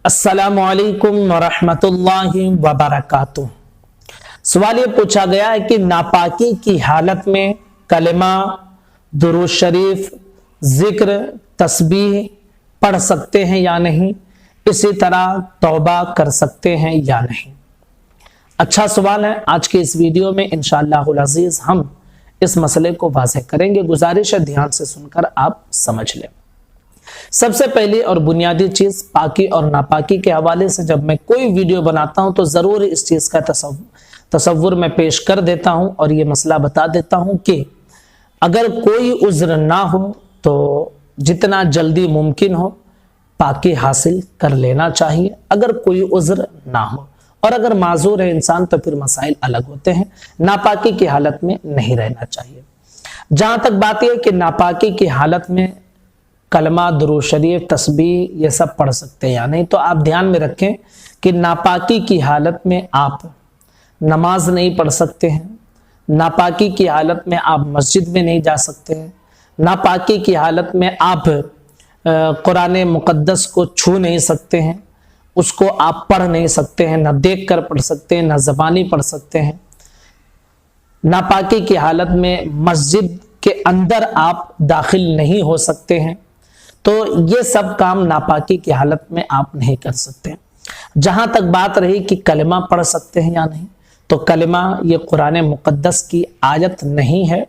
अस्सलामुअलैकुम वरहमतुल्लाहि वबरकातुह। सवाल ये पूछा गया है कि नापाकी की हालत में कलिमा, दुरूद शरीफ, जिक्र, तस्बीह पढ़ सकते हैं या नहीं, इसी तरह तौबा कर सकते हैं या नहीं। अच्छा सवाल है। आज के इस वीडियो में इंशाअल्लाहुल अज़ीज़ हम इस मसले को वाज़ेह करेंगे। गुजारिश है ध्यान से सुनकर आप समझ लें। सबसे पहली और बुनियादी चीज, पाकी और नापाकी के हवाले से जब मैं कोई वीडियो बनाता हूं तो जरूर इस चीज का तसव्वुर मैं पेश कर देता हूं और ये मसला बता देता हूं कि अगर कोई उज्र ना हो तो जितना जल्दी मुमकिन हो पाकी हासिल कर लेना चाहिए, अगर कोई उज्र ना हो। और अगर माजूर है इंसान तो फिर मसाइल अलग होते हैं। नापाकी की हालत में नहीं रहना चाहिए। जहां तक बात यह कि नापाकी की हालत में कलमा, दुरूद शरीफ, तस्बीह ये सब पढ़ सकते हैं या नहीं, तो आप ध्यान में रखें कि नापाकी की हालत में आप नमाज नहीं पढ़ सकते हैं, नापाकी की हालत में आप मस्जिद में नहीं जा सकते हैं, नापाकी की हालत में आप कुरान मुक़द्दस को छू नहीं सकते हैं, उसको आप पढ़ नहीं सकते हैं, न देख कर पढ़ सकते हैं, न ज़बानी पढ़ सकते हैं। नापाकी की हालत में मस्जिद के अंदर आप दाखिल नहीं हो सकते हैं। तो ये सब काम नापाकी की हालत में आप नहीं कर सकते। जहां तक बात रही कि कलिमा पढ़ सकते हैं या नहीं, तो कलिमा ये कुरान मुक़द्दस की आयत नहीं है,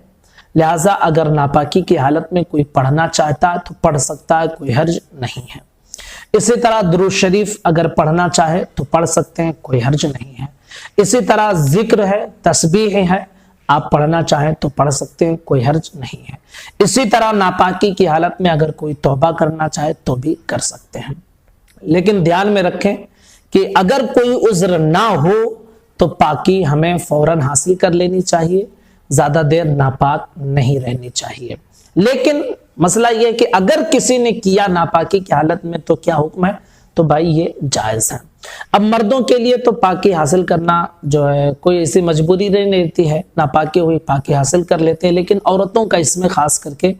लिहाजा अगर नापाकी की हालत में कोई पढ़ना चाहता है तो पढ़ सकता है, कोई हर्ज नहीं है। इसी तरह दुरूद शरीफ अगर पढ़ना चाहे तो पढ़ सकते हैं, कोई हर्ज नहीं है। इसी तरह जिक्र है, तस्बीह है, आप पढ़ना चाहें तो पढ़ सकते हैं, कोई हर्ज नहीं है। इसी तरह नापाकी की हालत में अगर कोई तौबा करना चाहे तो भी कर सकते हैं। लेकिन ध्यान में रखें कि अगर कोई उज्र ना हो तो पाकी हमें फौरन हासिल कर लेनी चाहिए, ज्यादा देर नापाक नहीं रहनी चाहिए। लेकिन मसला यह कि अगर किसी ने किया नापाकी की हालत में तो क्या हुक्म है, तो भाई ये जायज है। अब मर्दों के लिए तो पाकी हासिल करना जो है कोई ऐसी मजबूरी नहीं रहती है, नापाकी हुई पाकी हासिल कर लेते हैं। लेकिन औरतों का इसमें खास करके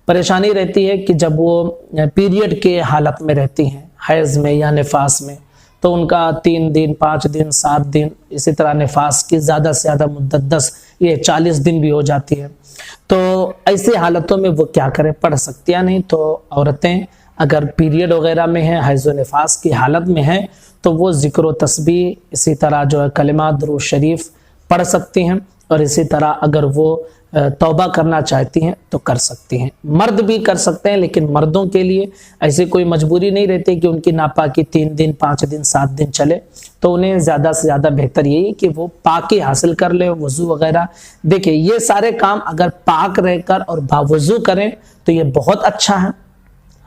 परेशानी रहती है कि जब वो पीरियड के हालत में रहती हैं, हैज़ में या निफास में, तो उनका 3 दिन, 5 दिन, 7 दिन, इसी तरह निफास की ज़्यादा से ज़्यादा मुद्दत 10 ये 40 दिन भी हो जाती है। तो ऐसी हालतों में वो क्या करें, पढ़ सकती या नहीं। तो औरतें अगर पीरियड वगैरह में है, हैज़ व निफास की हालत में है, तो वो जिक्र व तस्बीह, इसी तरह जो है कलिमा, दुरूद शरीफ पढ़ सकती हैं। और इसी तरह अगर वो तौबा करना चाहती हैं तो कर सकती हैं। मर्द भी कर सकते हैं, लेकिन मर्दों के लिए ऐसी कोई मजबूरी नहीं रहती कि उनकी नापाकी 3 दिन, 5 दिन, 7 दिन चले। तो उन्हें ज़्यादा से ज़्यादा बेहतर यही है कि वो पाकी हासिल कर ले, वज़ू वगैरह। देखिए ये सारे काम अगर पाक रहकर और बावज़ू करें तो ये बहुत अच्छा है,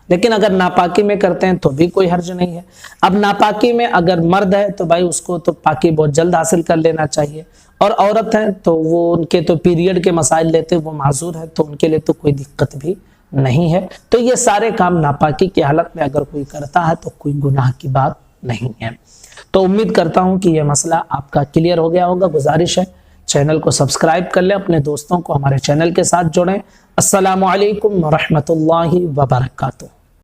लेकिन अगर नापाकी में करते हैं तो भी कोई हर्ज नहीं है। अब नापाकी में अगर मर्द है तो भाई उसको तो पाकी बहुत जल्द हासिल कर लेना चाहिए, और औरत है तो वो उनके तो पीरियड के मसाइल लेते, वो माजूर है, तो उनके लिए तो कोई दिक्कत भी नहीं है। तो ये सारे काम नापाकी की हालत में अगर कोई करता है तो कोई गुनाह की बात नहीं है। तो उम्मीद करता हूँ कि यह मसला आपका क्लियर हो गया होगा। गुजारिश है चैनल को सब्सक्राइब कर लें, अपने दोस्तों को हमारे चैनल के साथ जोड़ें। अस्सलामु अलैकुम वरहमतुल्लाहि वबरकातुह।